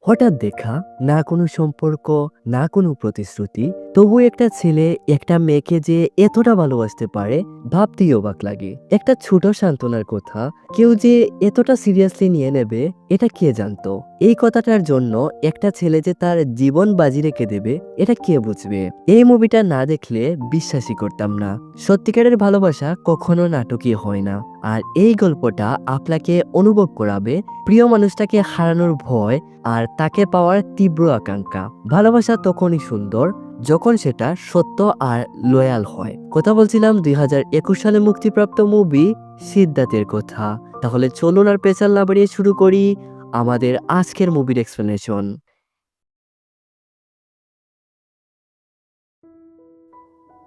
হঠাৎ দেখা, না কোনো সম্পর্ক, না কোনো প্রতিশ্রুতি, তবু একটা ছেলে একটা মেয়েকে যে এতটা ভালোবাসতে পারে ভাবতেই অবাক লাগে। একটা ছোট সান্ত্বনার কথা কেউ যে এতটা সিরিয়াসলি নিয়ে নেবে, এটা কে জানতো? এই কথাটার জন্য একটা ছেলে যে তার জীবন বাজি রেখে দেবে, এটা কে বুঝবে? এই মুভিটা না দেখলে বিশ্বাসই করতাম না। সত্যিকারের ভালোবাসা কখনো নাটকীয় হয় না। আর এই গল্পটা আপনাকে অনুভব করাবে প্রিয় মানুষটাকে হারানোর ভয় আর তাকে পাওয়ার তীব্র আকাঙ্ক্ষা। ভালোবাসা তখনই সুন্দর যখন সেটা সত্য আর লয়াল হয়। কথা বলছিলাম 2021 সালে মুক্তিপ্রাপ্ত মুভি সিদ্ধার্থের কথা। তাহলে চলুন আর পেছাল না বাড়িয়ে শুরু করি আমাদের আজকের মুভির এক্সপ্লেনেশন।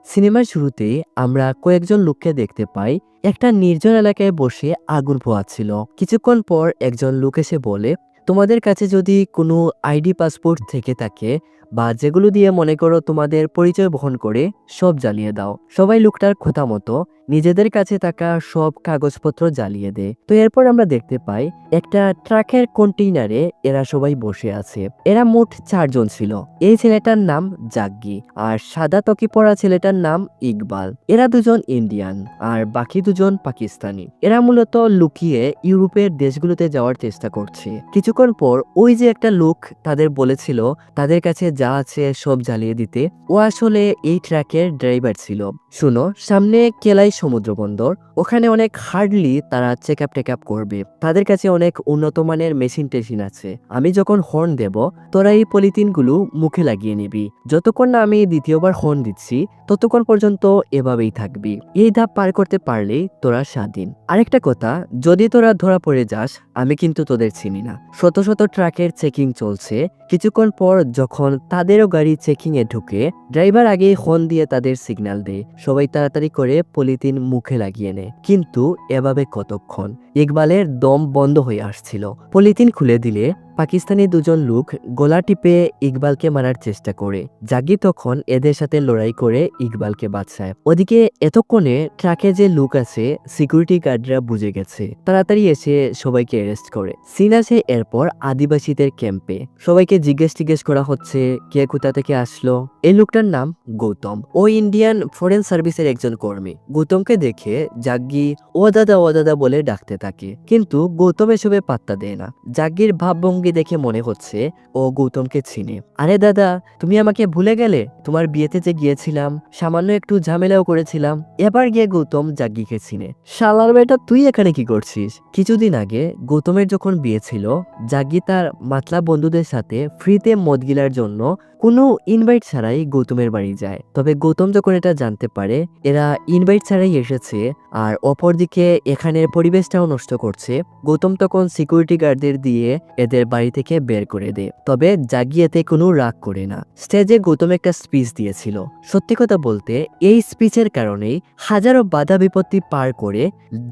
সিনেমার শুরুতে আমরা কয়েকজন লোককে দেখতে পাই একটা নির্জন এলাকায় বসে আগুন পোহাচ্ছিল। কিছুক্ষণ পর একজন লোক এসে বলে, তোমাদের কাছে যদি কোনো আইডি পাসপোর্ট থেকে থাকে বা যেগুলো দিয়ে মনে করো তোমাদের পরিচয় বহন করে, সব জ্বালিয়ে দাও। সবাই লোকটার কথা মতো নিজেদের কাছে থাকা সব কাগজপত্র জ্বালিয়ে দেয়। তো এরপর আমরা দেখতে পাই একটা ট্রাকের কন্টেইনারে এরা সবাই বসে আছে। এরা মোট 4 জন ছিল। এই ছেলেটার নাম জাগ্গি আর সাদা টকি পরা ছেলেটার নাম ইকবাল। এরা দুজন ইন্ডিয়ান আর বাকি দুজন পাকিস্তানি। এরা মূলত লুকিয়ে ইউরোপের দেশগুলোতে যাওয়ার চেষ্টা করছে। কিছুক্ষণ পর ওই যে একটা লোক তাদের বলেছিল তাদের কাছে যা আছে সব জ্বালিয়ে দিতে, ও আসলে এই ট্রাকের ড্রাইভার ছিল। শুনো, সামনে কেলাই সমুদ্র বন্দর, ওখানে অনেক হার্ডলি তারা চেক আপ করবে। তাদের কাছে অনেক উন্নত মানের মেশিন টেশিন আছে। আমি যখন হর্ন দেব, তোরা এই পলিথিনগুলো মুখে লাগিয়ে নিবি। যতক্ষণ না আমি দ্বিতীয়বার হর্ন দিচ্ছি ততক্ষণ পর্যন্ত এভাবেই থাকবি। এই ধাপ পার করতে পারলেই তোরা স্বাধীন। আরেকটা কথা, যদি তোরা ধরা পড়ে যাস, আমি কিন্তু তোদের চিনি না। শত শত ট্রাকের চেকিং চলছে। কিছুক্ষণ পর যখন তাদেরও গাড়ি চেকিং এ ঢুকে, ড্রাইভার আগে হর্ন দিয়ে তাদের সিগন্যাল দেয়। সবাই তাড়াতাড়ি করে পলিথিন মুখে লাগিয়ে নেয়। কিন্তু এভাবে কতক্ষণ? ইকবালের দম বন্ধ হয়ে আসছিল। পলিথিন খুলে দিলে পাকিস্তানি দুজন লোক গলা টিপে ইকবালকে মারার চেষ্টা করে। জাগি তখন এদের সাথে লড়াই করে ইকবালকে বাঁচায়। ওদিকে এতক্ষণে ট্রাকে যে লোক আছে সিকিউরিটি গার্ডরা বুঝে গেছে, তাড়াতাড়ি এসে সবাইকে অ্যারেস্ট করে। সিন আছে এরপর আদিবাসীদের ক্যাম্পে। সবাইকে জিজ্ঞেস করা হচ্ছে কে কোথা থেকে আসলো। এই লোকটার নাম গৌতম। ও ইন্ডিয়ান ফরেন সার্ভিসের একজন কর্মী। গৌতমকে দেখে জাগ্গি ও দাদা বলে ডাকতে থাকে, কিন্তু গৌতম এসবে পাত্তা দেয় না। জাগ্গির ভাবভঙ্গি দেখে মনে হচ্ছে ও গৌতমকে চিনে। আরে দাদা, তুমি আমাকে ভুলে গেলে? তোমার বিয়েতে যে গিয়েছিলাম, সামান্য একটু ঝামেলাও করেছিলাম। এবার গিয়ে গৌতম জাগ্গিকে চিনে। শালার বেটা, তুই এখানে কি করছিস? কিছুদিন আগে গৌতমের যখন বিয়ে ছিল, জাগ্গি তার মাতলা বন্ধুদের সাথে ফ্রিতে মদ গিলার জন্য কোনো ইনভাইট ছাড়াই গৌতমের বাড়ি যায়। তবে গৌতম যখন এটা জানতে পারে এরা ইনভাইট ছাড়াই এসেছে আর অপরদিকে এখানের পরিবেশটাও নষ্ট করছে, গৌতম তখন সিকিউরিটি গার্ডদের দিয়ে এদের বাড়ি থেকে বের করে দেয়। তবে জাগ্গি এতে কোনো রাগ করে না। স্টেজে গৌতম একটা স্পিচ দিয়েছিল। সত্যি কথা বলতে এই স্পিচের কারণেই হাজারো বাধা বিপত্তি পার করে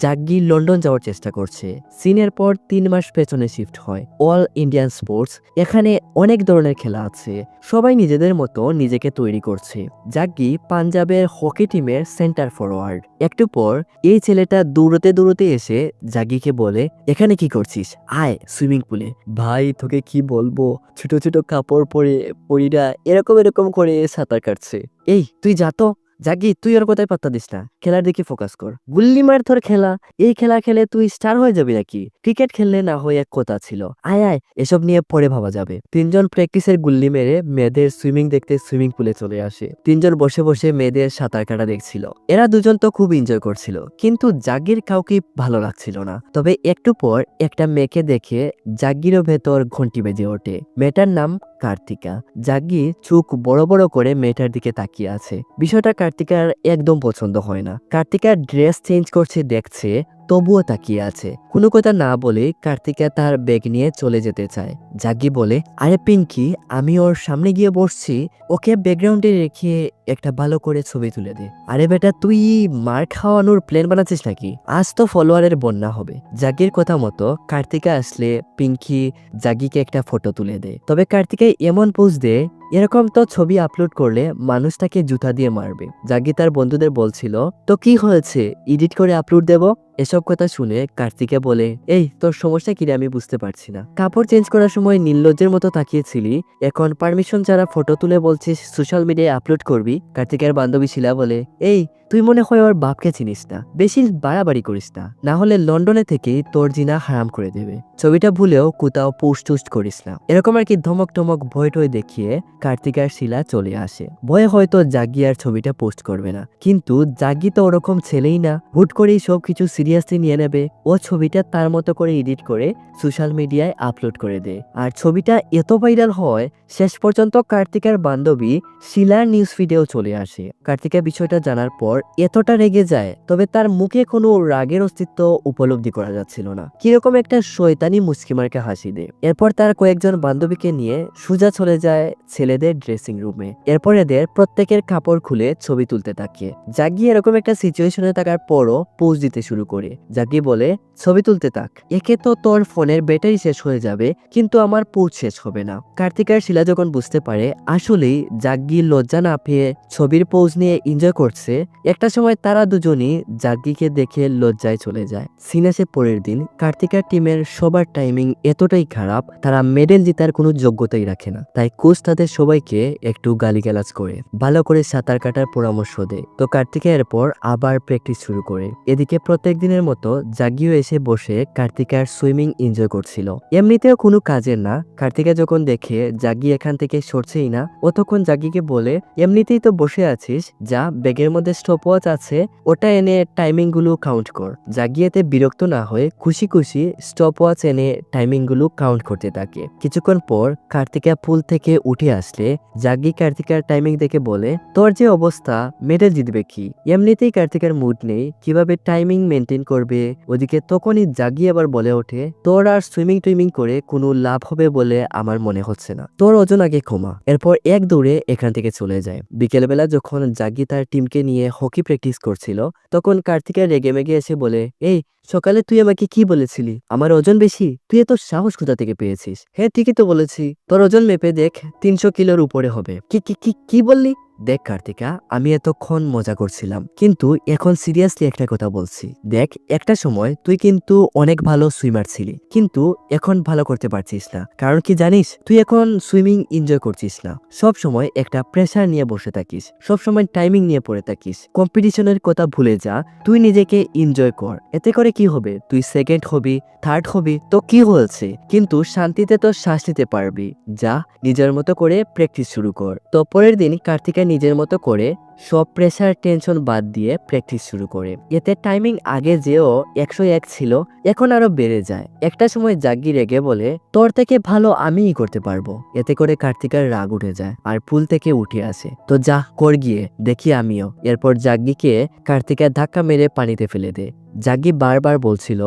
জাগ্গি লন্ডন যাওয়ার চেষ্টা করছে। সিনের পর 3 মাস পেছনে শিফট হয়। অল ইন্ডিয়ান স্পোর্টস, এখানে অনেক ধরনের খেলা আছে। সবাই নিজেদের মতো নিজেকে তৈরি করছে। জাগ্গি পাঞ্জাবের হকি টিমের সেন্টার ফরওয়ার্ড। একটু পর এই ছেলেটা দৌড়তে এসে জাগ্গিকে বলে, এখানে কি করছিস? আয় সুইমিং পুলে। ভাই, তোকে কি বলবো, ছোট ছোট কাপড় পরে পরিরা এরকম করে সাঁতার কাটছে। এই তুই যা তো। জাগ্গি, তুই ওর কথায় পাত্তা দিস না, খেলার দিকে ফোকাস কর। গুল্লি মার তোর খেলা। এই খেলা খেলে তুই স্টার হয়ে যাবি নাকি? ক্রিকেট খেললে না হয় এক কথা ছিল। আয় আয়, এসব নিয়ে পরে ভাবা যাবে। 3 জন প্র্যাকটিসের গুল্লি মেরে মেয়েদের সুইমিং দেখতে সুইমিং পুলে চলে আসে। 3 জন বসে বসে মেয়েদের সাঁতার কাটা দেখছিল। এরা দুজন তো খুব এনজয় করছিল, কিন্তু জাগ্গির কাউকে ভালো লাগছিল না। তবে একটু পর একটা মেয়েকে দেখে জাগ্গিরও ভেতর ঘন্টি বেজে ওঠে। মেয়েটার নাম কার্তিকা। জাগ্গি চোখ বড় বড় করে মেয়েটার দিকে তাকিয়ে আছে। বিষয়টা কার্তিকার একদম পছন্দ হয় না। কার্তিকার ড্রেস চেঞ্জ করছে দেখছে, তবুও তাকিয়ে আছে। কোনো কথা না বলে কার্তিকা তার ব্যাগ নিয়ে চলে যেতে চায়। জাগ্গি বলে, আরে পিঙ্কি, আমি ওর সামনে গিয়ে বসছি, ওকে ব্যাকগ্রাউন্ডে রেখে একটা ভালো করে ছবি তুলে দে। আরে বেটা, তুই মার খাওয়ানোর প্ল্যান বানাচ্ছিস নাকি? আজ তো ফলোয়ারের বন্যা হবে। জাগ্গির কথা মতো কার্তিকা আসলে পিঙ্কি জাগ্গিকে একটা ফটো তুলে দেয়। তবে কার্তিকা এমন পোজ দেয় এরকম তো ছবি আপলোড করলে মানুষ তাকে জুতা দিয়ে মারবে। জাগ্গি তার বন্ধুদের বলছিল, তো কি হয়েছে, এডিট করে আপলোড দেব? এসব কথা শুনে কার্তিকা বলে, এই তোর সমস্যা কি রে, আমি বুঝতে পারছি না। কাপড় চেঞ্জ করার সময় নির্লজ্জের মতো তাকিয়েছিলি, এখন পারমিশন ছাড়া ফটো তুলে বলছিস সোশ্যাল মিডিয়ায় আপলোড করবি। কার্তিকের বান্ধবী শিলা বলে, এই তুই মনে হয় ওর বাপকে চিনিস না, বেশি বাড়াবাড়ি করিস না, না হলে লন্ডনে থেকেই তোর জিনা হারাম করে দেবে। ছবিটা ভুলেও কোথাও পোস্ট টোস্ট করিস না। এরকম আর কি ধমক টমক ভয় টয় দেখিয়ে কার্তিক আর শিলা চলে আসে। ভয়ে হয়তো জাগি আর ছবিটা পোস্ট করবে না, কিন্তু জাগি তো ওরকম ছেলেই না, হুট করেই সবকিছু সিরিয়াসলি নিয়ে নেবে। ও ছবিটা তার মতো করে এডিট করে সোশ্যাল মিডিয়ায় আপলোড করে দেয়। আর ছবিটা এত ভাইরাল হয়, শেষ পর্যন্ত কার্তিকের বান্ধবী শিলার নিউজ ফিডেও চলে আসে। কার্তিকের বিষয়টা জানার পর এতটা রেগে যায়, তবে তার মুখে কোনো রাগের অস্তিত্ব উপলব্ধি করা যাচ্ছিল না। কিরকম একটা শয়তানি মুস্কিমারকে হাসি দেয়। এরপর তার কয়েকজন বান্ধবীকে নিয়ে সোজা চলে যায় ছেলেদের ড্রেসিং রুমে। এরপর এদের প্রত্যেকের কাপড় খুলে ছবি তুলতে থাকে। জাগি এরকম একটা সিচুয়েশনে থাকার পরও পোজ দিতে শুরু করে। জাগি বলে, ছবি তুলতে থাক, একে তো তোর ফোনের ব্যাটারি শেষ হয়ে যাবে, কিন্তু আমার পোজ শেষ হবে না। কার্তিক আর শিলা যখন বুঝতে পারে আসলেই জাগ্গি লজ্জা না পেয়ে ছবির পোজ নিয়ে এনজয় করছে, একটা সময় তারা দুজনই জাগ্গিকে দেখে লজ্জায় চলে যায়। সিনেসে পরের দিন কার্তিকার টিমের সবার টাইমিং এতটাই খারাপ, তারা মেডেল জেতার কোনো যোগ্যতাই রাখে না। তাই কোচ তাদের সবাইকে একটু গালিগালাজ করে ভালো করে সাঁতার কাটার পরামর্শ দেয়। তো কার্তিকা এরপর আবার প্র্যাকটিস শুরু করে। এদিকে প্রত্যেক দিনের মতো জাগ্গিও এসে বসে কার্তিকার সুইমিং এনজয় করছিল। এমনিতেও কোনো কাজের না। কার্তিকা যখন দেখে জাগ্গি এখান থেকে সরছেই না, ও তখন জাগ্গিকে বলে, এমনিতেই তো বসে আছিস, যা ব্যাগের মধ্যে স্টপওয়াচ আছে, ওটা এনে টাইমিং গুলো কাউন্ট কর। জাগ্গি এতে বিরক্ত না হয়ে খুশি খুশি স্টপওয়াচ এনে টাইমিং গুলো কাউন্ট করতে থাকে। কিছুক্ষণ পর কার্তিকা পুল থেকে উঠে আসলে জাগ্গি কার্তিকার টাইমিং দেখে বলে, তোর যে অবস্থা, মেডেল জিতবে কি? এমনিতেই কার্তিকার মুড নেই, কিভাবে টাইমিং মেনটেন করবে। ওদিকে তখনই জাগ্গি আবার বলে ওঠে, তোর আর সুইমিং টুইমিং করে কোনো লাভ হবে বলে আমার মনে হচ্ছে না, তোর ওজন আগে কমা। এরপর এক দৌড়ে এখান থেকে চলে যায়। বিকেলবেলা যখন জাগ্গি তার টিমকে নিয়ে হকি প্র্যাকটিস করছিল, তখন কার্তিকা রেগে মেগে এসে বলে, এই সকালে তুই আমাকে কি বলেছিলি আমার ওজন বেশি? তুই এত সাহস কোথা থেকে পেয়েছিস? হ্যাঁ ঠিকই তো বলেছি, তোর ওজন মেপে দেখ, 300 কিলোর উপরে হবে। কি কি কি কি বললি? দেখ কার্তিকা, আমি এতক্ষণ মজা করছিলাম, কিন্তু এখন সিরিয়াসলি একটা কথা বলছি। দেখ, একটা সময় তুই কিন্তু অনেক ভালো সুইমার ছিলি, কিন্তু এখন ভালো করতে পারছিস না। কারণ কি জানিস? তুই এখন সুইমিং এনজয় করছিস না, সব সময় একটা প্রেসার নিয়ে বসে থাকিস, সব সময় টাইমিং নিয়ে পড়ে থাকিস। কম্পিটিশনের কথা ভুলে যা, তুই নিজেকে এনজয় কর। এতে করে কি হবে? তুই সেকেন্ড হবি, থার্ড হবি, তো কি হয়েছে? কিন্তু শান্তিতে তো শ্বাস নিতে পারবি। যা, নিজের মতো করে প্র্যাকটিস শুরু কর। তো পরের দিন কার্তিকা নিজের মতো করে সব প্রেসার টেনশন বাদ দিয়ে প্র্যাকটিস শুরু করে। এতে টাইমিং আগে যেও 101 ছিল, এখন আরো বেড়ে যায়। একটা সময় জাগ্গি রেগে বলে, তোর থেকে ভালো আমিই করতে পারবো। এতে করে কার্তিকার রাগ উঠে যায় আর পুল থেকে উঠে আসে। তো যা কর গিয়ে, দেখি আমিও। এরপর জাগ্গিকে কার্তিকা ধাক্কা মেরে পানিতে ফেলে দেয়। জাগ্গি বারবার বলছিল,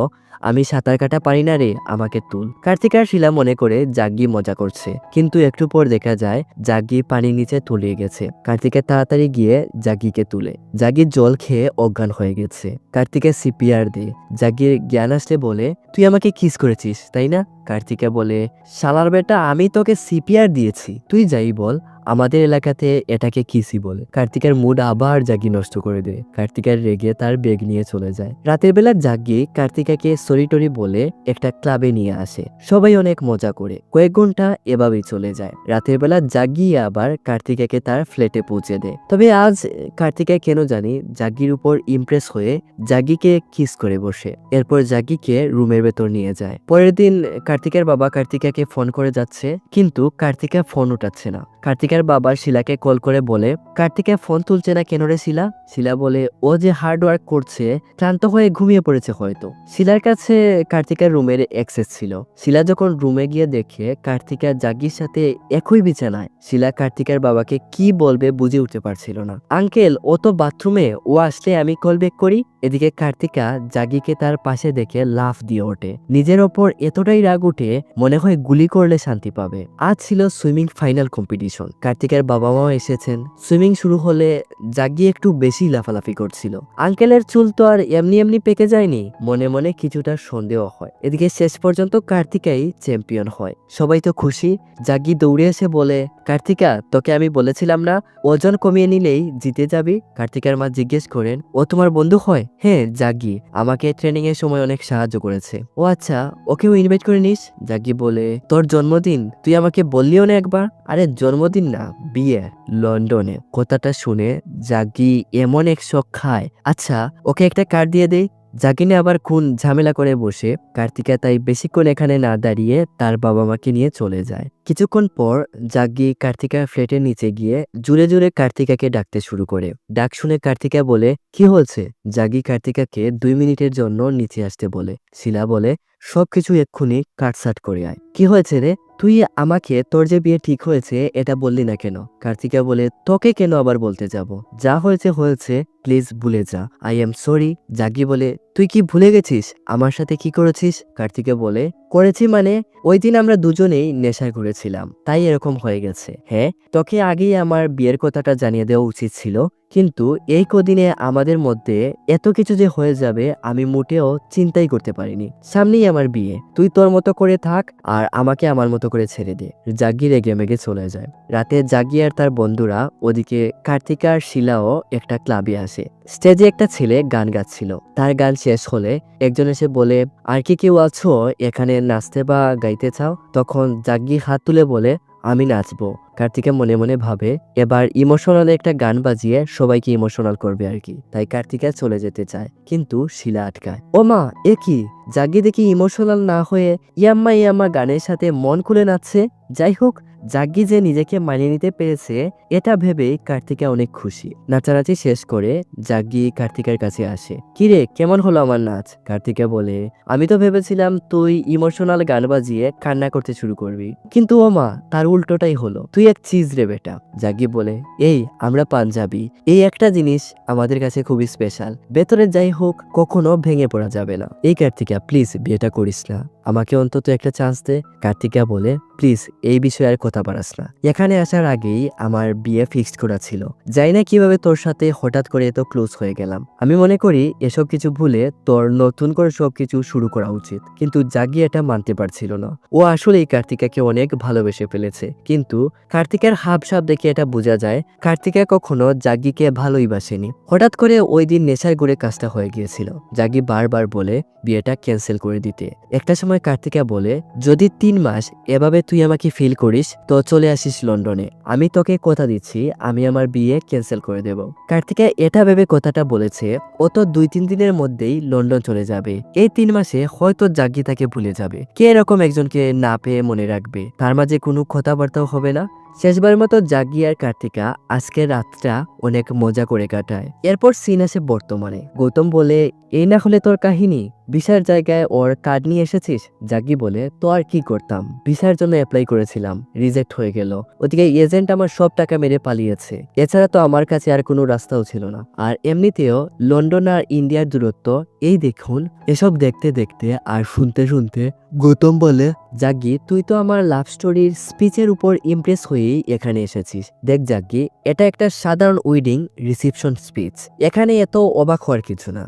আমি সাঁতার কাটা পারি না রে, আমাকে তুল। কার্তিক আর শিলা মনে করে জাগ্গি মজা করছে, কিন্তু একটু পর দেখা যায় জাগ্গি পানির নিচে তলিয়ে গেছে। কার্তিকের তাড়াতাড়ি গিয়ে জাগ্গিকে তুলে। জাগ্গি জল খেয়ে অজ্ঞান হয়ে গেছে। কার্তিকের সিপিআর দিয়ে জাগ্গির জ্ঞান আসলে বলে, তুই আমাকে কিস করেছিস তাই না? কার্তিকা বলে, শালার বেটা, আমি তোকে সিপিআর দিয়েছি, তুই যাই বল, আমাদের এলাকাতে এটাকে কিসি বলে। কার্তিকের মুড আবার জাগ্গি নষ্ট করে দেয়। কার্তিকের রেগে তার ব্যাগ নিয়ে চলে যায়। রাতের বেলা জাগ্গি কার্তিকাকে সরি টরি বলে একটা ক্লাবে নিয়ে আসে। সবাই অনেক মজা করে কয়েক ঘন্টা এভাবেই চলে যায়। রাতের বেলা জাগ্গি আবার কার্তিকাকে তার ফ্ল্যাটে পৌঁছে দেয়। তবে আজ কার্তিকা কেন জানি জাগ্গির উপর ইমপ্রেস হয়ে জাগ্গিকে কিস করে বসে। এরপর জাগ্গিকে রুমের ভেতর নিয়ে যায়। পরের দিন কার্তিকের বাবা কার্তিকাকে ফোন করে যাচ্ছে, কিন্তু কার্তিকা ফোন উঠাচ্ছে না। কার্তিকার বাবা শিলাকে কল করে বলে, কার্তিকা ফোন তুলছে না কেন রে শিলা? শিলা বলে, ও যে হার্ড ওয়ার্ক করছে, ক্লান্ত হয়ে ঘুমিয়ে পড়েছে হয়তো। শিলার কাছে কার্তিকার রুমের অ্যাক্সেস ছিল। শিলা যখন রুমে গিয়ে দেখে কার্তিকা জাগ্গির সাথে একই বিছানায়, শিলা কার্তিকার বাবাকে কি বলবে বুঝে উঠতে পারছিল না। আঙ্কেল, ও তো বাথরুমে, ও আসলে আমি কল ব্যাক করি। এদিকে কার্তিকা জাগ্গিকে তার পাশে দেখে লাফ দিয়ে ওঠে। নিজের ওপর এতটাই রাগ উঠে মনে হয় গুলি করলে শান্তি পাবে। আজ ছিল সুইমিং ফাইনাল কম্পিটিশন। কার্তিকের বাবা মাও এসেছেন। সুইমিং শুরু হলে জাগ্গি একটু বেশি লাফালাফি করছিল। আঙ্কেলের চুল তো আর এমনি এমনি পেকে যায়নি, মনে মনে কিছুটা সন্দেহ হয়। এদিকে শেষ পর্যন্ত কার্তিকাই চ্যাম্পিয়ন হয়। সবাই তো খুশি। জাগ্গি দৌড়ে এসে বলে, কার্তিকা, তোকে আমি বলেছিলাম না ওজন কমিয়ে নিলেই জিতে যাবি? কার্তিকার মা জিজ্ঞেস করেন, ও তোমার বন্ধু হয়? হ্যাঁ, জাগি আমাকে ট্রেনিং এর সময় অনেক সাহায্য করেছে। ও আচ্ছা, ওকেও ইনভাইট করে নিস। জাগি বলে, তোর জন্মদিন তুই আমাকে বললিও না একবার? আরে জন্মদিন না, বিয়ে লন্ডনে। কথাটা শুনে জাগি এমন এক শখ খায়। আচ্ছা, ওকে একটা কার্ড দিয়ে দেই। জাগিনে আবার কোন ঝামেলা করে বসে। কার্তিকা তাই বেশিক্ষণ এখানে না দাঁড়িয়ে তার বাবা মাকে নিয়ে চলে যায়। কিছুক্ষণ পর জাগি কার্তিকার ফ্ল্যাটের নিচে গিয়ে জুড়ে জুড়ে কার্তিকাকে ডাকতে শুরু করে। ডাক শুনে কার্তিকা বলে, কি হয়েছে? জাগি কার্তিকাকে 2 মিনিটের জন্য নিচে আসতে বলে। শিলা বলে, সবকিছু এক্ষুনি কাটসাট করে আয়। কি হয়েছে রে? তুই আমাকে তোর যে বিয়ে ঠিক হয়েছে এটা বললি না কেন? কার্তিকা বলে, তোকে কেন আবার বলতে যাব? যা হয়েছে হয়েছে, প্লিজ ভুলে যা। I am sorry. জাগি বলে, তুই কি ভুলে গেছিস আমার সাথে কি করেছিস? কার্তিকা বলে, করেছি মানে ওই দিন আমরা দুজনেই নেশায় ঘুরেছিলাম, তাই এরকম হয়ে গেছে। হ্যাঁ, তোকে আগেই আমার বিয়ের কথাটা জানিয়ে দেওয়া উচিত ছিল, কিন্তু এই কদিনে আমাদের মধ্যে এত কিছু যে হয়ে যাবে আমি মোটেও চিন্তাই করতে পারিনি। সামনেই আমার বিয়ে, তুই তোর মতো করে থাক আর আমাকে আমার মতো করে ছেড়ে দে। জাগি রেগে মেগে চলে যায়। রাতে জাগি আর তার বন্ধুরা ওদিকে কার্তিকা আর শিলাও একটা ক্লাবে আসে। স্টেজে একটা ছেলে গান গাচ্ছিল। তার গান শেষ হলে একজন এসে বলে, আর কি কেউ আছো এখানে নাচতে বা গাইতে চাও? তখন জাগি হাত তুলে বলে, আমি নাচবো। কার্তিকা মনে মনে ভাবে এবার ইমোশনাল একটা গান বাজিয়ে সবাইকে ইমোশনাল করবে আর কি। তাই কার্তিকা চলে যেতে চায়, কিন্তু শিলা আটকায়। ও মা, এ কি? জাগি দেখি ইমোশনাল না হয়ে ইয়াম্মা ইয়াম্মা গানের সাথে মন খুলে নাচছে। যাই হোক, জাগি যে নিজেকে মানিয়ে নিতে পেরেছে এটা ভেবেই কার্তিকা অনেক খুশি। নাচানাচি শেষ করে জাগি কার্তিকার কাছে আসে। কিরে, কেমন হলো আমার নাচ? কার্তিকা বলে, আমি তো ভেবেছিলাম তুই ইমোশনাল গান বাজিয়ে কান্না করতে শুরু করবি, কিন্তু ও মা, তার উল্টোটাই হলো। তুই এক চিজ রে বেটা। জাগি বলে, এই আমরা পাঞ্জাবি, এই একটা জিনিস আমাদের কাছে খুবই স্পেশাল। ভেতরে যাই হোক, কখনো ভেঙে পড়া যাবে না। এই কার্তিকা, প্লিজ বিয়েটা করিস না, আমাকে অন্তত একটা চান্স দে। কার্তিকা বলে, প্লিজ এই বিষয়ে আর কথা বাড়াস না। এখানে আসার আগেই আমার বিয়ে ফিক্সড করা ছিল। জানি না কিভাবে তোর সাথে হঠাৎ করে এত ক্লোজ হয়ে গেলাম। আমি মনে করি এসব কিছু ভুলে তোর নতুন করে সবকিছু শুরু করা উচিত। কিন্তু জাগি এটা মানতে পারছিল না। ও আসলে এই কার্তিকাকে অনেক ভালোবেসে ফেলেছে, কিন্তু কার্তিকার হাবসাব দেখে এটা বোঝা যায় কার্তিকা কখনো জাগিকে ভালোই বাসেনি। হঠাৎ করে ওই দিন নেশার ঘুরে কাজটা হয়ে গিয়েছিল। জাগি বারবার বলে বিয়েটা ক্যান্সেল করে দিতে। একটা সময় কার্তিকা বলে, যদি 3 মাস এভাবে তুই আমাকে ফিল করিস তো চলে আসিস লন্ডনে। আমি তোকে কথা দিচ্ছি আমি আমার বিয়ে ক্যান্সেল করে দেব। কার্তিকা এটা ভেবে কথাটা বলেছে ও তো 2-3 দিনের মধ্যেই লন্ডন চলে যাবে। এই 3 মাসে হয়তো জাগি তাকে ভুলে যাবে। কে এরকম একজনকে না পেয়ে মনে রাখবে? তার মাঝে কোনো কথাবার্তাও হবে না। শেষবার মতো জাগি আর কার্তিকা আজকের রাতটা অনেক মজা করে কাটায়। এরপর সিন আসে বর্তমানে। গৌতম বলে, এই না হলে তোর কাহিনী, ভিসার জায়গায় ওর কার্ড নিয়ে এসেছিস? জাগি বলে, তো আর কি করতাম, ভিসার জন্য অ্যাপ্লাই করেছিলাম, রিজেক্ট হয়ে গেল। ওদিকে এজেন্ট আমার সব টাকা মেরে পালিয়েছে। এছাড়া তো আমার কাছে আর কোনো রাস্তাও ছিল না। আর এমনিতেও লন্ডন আর ইন্ডিয়ার দূরত্ব এই দেখুন। এসব দেখতে দেখতে আর শুনতে শুনতে গৌতম বলে, জাগি তুই তো আমার লাভ স্টোরির স্পিচের উপর ইমপ্রেস হয়েই এখানে এসেছিস। দেখ জাগি, এটা একটা সাধারণ ওয়েডিং রিসেপশন স্পিচ, এখানে এত অবাক হওয়ার কিছু না।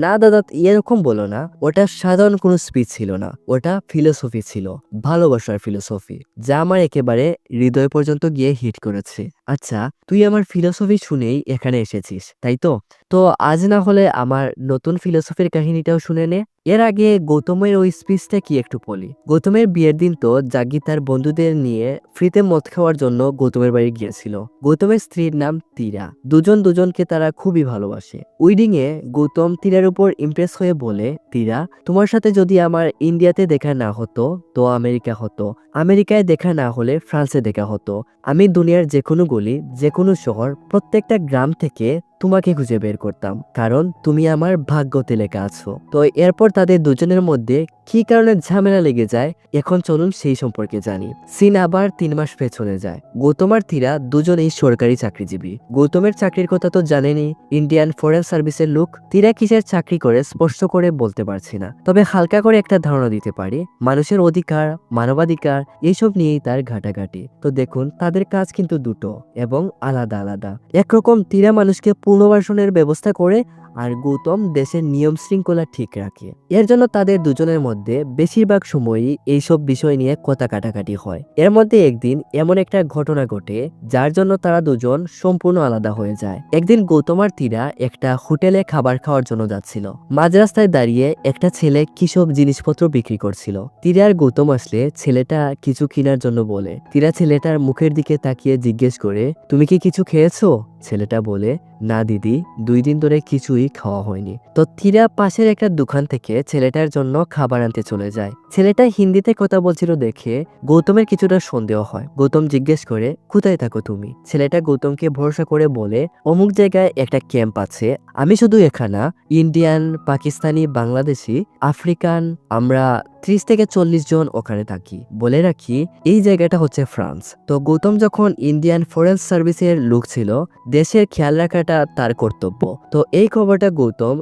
না দাদা, এরকম বলো না, ওটা সাধারণ কোনো স্পিচ ছিল না, ওটা ফিলোসফি ছিল, ভালোবাসার ফিলোসফি, যা আমার একেবারে হৃদয় পর্যন্ত গিয়ে হিট করেছে। আচ্ছা, তুই আমার ফিলোসফি শুনেই এখানে এসেছিস, তাই তো? তো আজ না হলে আমার নতুন ফিলোসফির কাহিনীটাও শুনে নে। এর আগে গৌতমের ওই স্পিচটা কি একটু বলি। গৌতমের বিয়ের দিন তো জাগি তার বন্ধুদের নিয়ে ফ্রিতে মদ খাওয়ার জন্য গৌতমের বাড়ি গিয়েছিল। গৌতমের স্ত্রীর নাম তীরা। দুজন দুজনকে তারা খুবই ভালোবাসে। উইডিং এ গৌতম তীরার উপর ইমপ্রেস হয়ে বলে, তীরা, তোমার সাথে যদি আমার ইন্ডিয়াতে দেখা না হতো তো আমেরিকা হতো, আমেরিকায় দেখা না হলে ফ্রান্সে দেখা হতো। আমি দুনিয়ার যে কোনো গলি, যে কোনো শহর, প্রত্যেকটা গ্রাম থেকে তোমাকে খুঁজে বের করতাম, কারণ তুমি আমার ভাগ্যতে লেখা আছো। তো এরপর তাদের দুজনের মধ্যে কি কারণে ঝামেলা লেগে যায়, এখন চলুন সেই সম্পর্কে জানি। সিন আবার 3 মাস পেছনে যায়। গৌতম আর তীরা দুজনেই সরকারি চাকরিজীবী। গৌতমের চাকরির কথা তো জানেনি, ইন্ডিয়ান ফরেন সার্ভিসের লোক। তীরা কিসের চাকরি করে স্পষ্ট করে বলতে পারছি না, তবে হালকা করে একটা ধারণা দিতে পারি, মানুষের অধিকার, মানবাধিকার, এইসব নিয়েই তার ঘাটাঘাটি। তো দেখুন, তাদের কাজ কিন্তু দুটো এবং আলাদা আলাদা। একরকম তীরা মানুষকে পুনর্বাসনের ব্যবস্থা করে, আর গৌতম দেশের নিয়ম শৃঙ্খলা ঠিক রাখে। এর জন্য তাদের দুজনের মধ্যে বেশিরভাগ সময়ই এইসব বিষয় নিয়ে কথা কাটাকাটি হয়। এর মধ্যে একদিন এমন একটা ঘটনা ঘটে যার জন্য তারা দুজন সম্পূর্ণ আলাদা হয়ে যায়। একদিন গৌতম আর তীরা একটা হোটেলে খাবার খাওয়ার জন্য যাচ্ছিল। মাঝ রাস্তায় দাঁড়িয়ে একটা ছেলে কিসব জিনিসপত্র বিক্রি করছিল। তীরা আর গৌতম আসলে ছেলেটা কিছু কেনার জন্য বলে। তীরা ছেলেটার মুখের দিকে তাকিয়ে জিজ্ঞেস করে, তুমি কি কিছু খেয়েছো? ছেলেটা বলে, না দিদি, 2 দিন ধরে কিছুই খাওয়া হয়নি। তো তীরা পাশের একটা দোকান থেকে ছেলেটার জন্য খাবার আনতে চলে যায়। ছেলেটা হিন্দিতে কথা বলছিল দেখে গৌতমের কিছুটা সন্দেহ হয়। গৌতম জিজ্ঞেস করে, কোথায় থাকো তুমি? ছেলেটা গৌতমকে ভরসা করে বলে, অমুক জায়গায় একটা ক্যাম্প আছে। আমি শুধু এখানে ইন্ডিয়ান, পাকিস্তানি, বাংলাদেশি, আফ্রিকান, আমরা 30 থেকে 40 জন ওখানে থাকি। বলে রাখি এই জায়গাটা হচ্ছে ফ্রান্স। তো গৌতম যখন ইন্ডিয়ান ফরেস্ট সার্ভিসের লোক ছিল, দেশের খেয়াল রাখাটা তার কর্তব্য। তো এই খবরটা গৌতম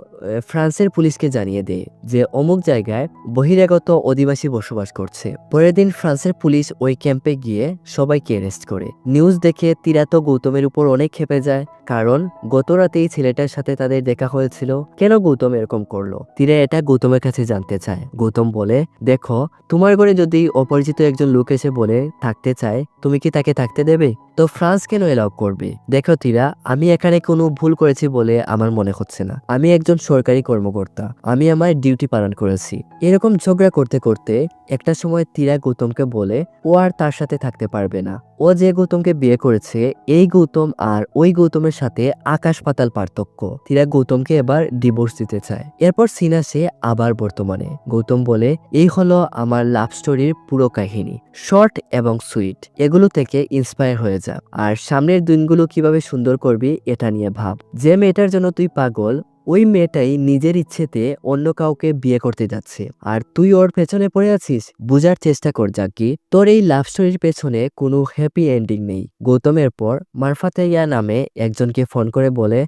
ফ্রান্সের পুলিশকে জানিয়ে দেয় যে অমুক জায়গায় বহিরাগত অধিবাসী বসবাস করছে। পরের দিন ফ্রান্সের পুলিশ ওই ক্যাম্পে গিয়ে সবাইকে অ্যারেস্ট করে। নিউজ দেখে তীরা তো গৌতমের উপর অনেক ক্ষেপে যায়, কারণ গত রাতেই ছেলেটার সাথে তাদের দেখা হয়েছিল। কেন গৌতম এরকম করলো? তীরা এটা গৌতমের কাছে জানতে চায়। গৌতম বলে, দেখো, তোমার ঘরে যদি অপরিচিত একজন লোক এসে বলে থাকতে চায়, তুমি কি তাকে থাকতে দেবে? তো ফ্রান্স কেন এলাও করবে? দেখো তীরা, আমি এখানে কোনো ভুল করেছি বলে আমার মনে হচ্ছে না। আমি একজন সরকারি কর্মকর্তা, আমি আমার ডিউটি পালন করেছি। এরকম ঝগড়া করতে করতে একটা সময় তীরা গৌতমকে বলে ও আর তার সাথে থাকতে পারবে না। ও যে গৌতমকে বিয়ে করেছে, এই গৌতম আর ওই গৌতমের সাথে আকাশ পাতাল পার্থক্য। তীরা গৌতমকে এবার ডিভোর্স দিতে চায়। এরপর সিন আসে আবার বর্তমানে। গৌতম বলে, এই হলো আমার লাভ স্টোরির পুরো কাহিনী, শর্ট এবং সুইট। এগুলো থেকে ইন্সপায়ার হয়ে যা, আর সামনের দিনগুলো কিভাবে সুন্দর করবি এটা নিয়ে ভাব। যে মেয়েটার জন্য তুই পাগল, ওই মেয়েটাই নিজের ইচ্ছেতে অন্য কাউকে বিয়ে করতে যাচ্ছে, আর তুই ওর পেছনে পড়ে আছিস। বুঝার চেষ্টা কর জাকি, তোর এই লাভ স্টোরির পেছনে কোনো হ্যাপি এন্ডিং নেই। গৌতমের পর মারফাতেইয়া নামে একজনকে ফোন করে বলে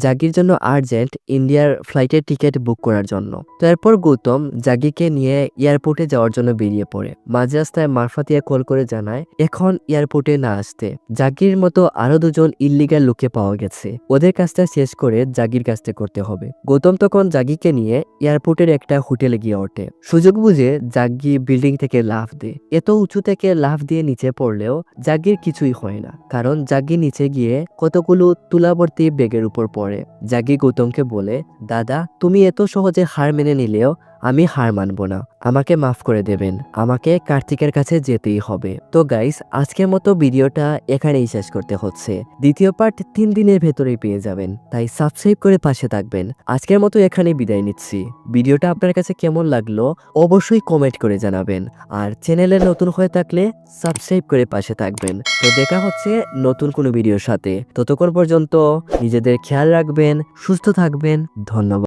জাগির জন্য আর্জেন্ট ইন্ডিয়ার ফ্লাইটের টিকিট বুক করার জন্য। তো এরপর গৌতম জাগিকে নিয়ে এয়ারপোর্টে যাওয়ার জন্য বেরিয়ে পড়ে। মাঝ রাস্তায় মারফাতিয়া কল করে জানায় এখন এয়ারপোর্টে না আসতে। জাগির মতো আরো 2 জন ইল্লিগাল লোকে পাওয়া গেছে, ওদের কাজটা শেষ করে জাগির কাজটা করতে হবে। গৌতম তখন জাগিকে নিয়ে এয়ারপোর্টের একটা হোটেলে গিয়ে ওঠে। সুযোগ বুঝে জাগি বিল্ডিং থেকে লাফ দেয়। এত উঁচু থেকে লাফ দিয়ে নিচে পড়লেও জাগির কিছুই হয় না, কারণ জাগি নিচে গিয়ে কতগুলো তুলাবর্তী ব্যাগের উপর পড়ে। জাগি গৌতমকে বলে, দাদা, তুমি এত সহজে হার মেনে নিলেও আমি হার মানব না, আমাকে মাফ করে দেবেন, আমাকে কার্তিকের কাছে যেতেই হবে। তো গাইস, আজকের মতো ভিডিওটা এখানেই শেষ করতে হচ্ছে। দ্বিতীয় পার্ট 3 দিনের ভেতরেই পেয়ে যাবেন, তাই সাবস্ক্রাইব করে পাশে থাকবেন। আজকের মতো এখানেই বিদায় নিচ্ছি। ভিডিওটা আপনার কাছে কেমন লাগলো অবশ্যই কমেন্ট করে জানাবেন, আর চ্যানেলে নতুন হয়ে থাকলে সাবস্ক্রাইব করে পাশে থাকবেন। তো দেখা হচ্ছে নতুন কোনো ভিডিওর সাথে। ততক্ষণ পর্যন্ত নিজেদের খেয়াল রাখবেন, সুস্থ থাকবেন। ধন্যবাদ।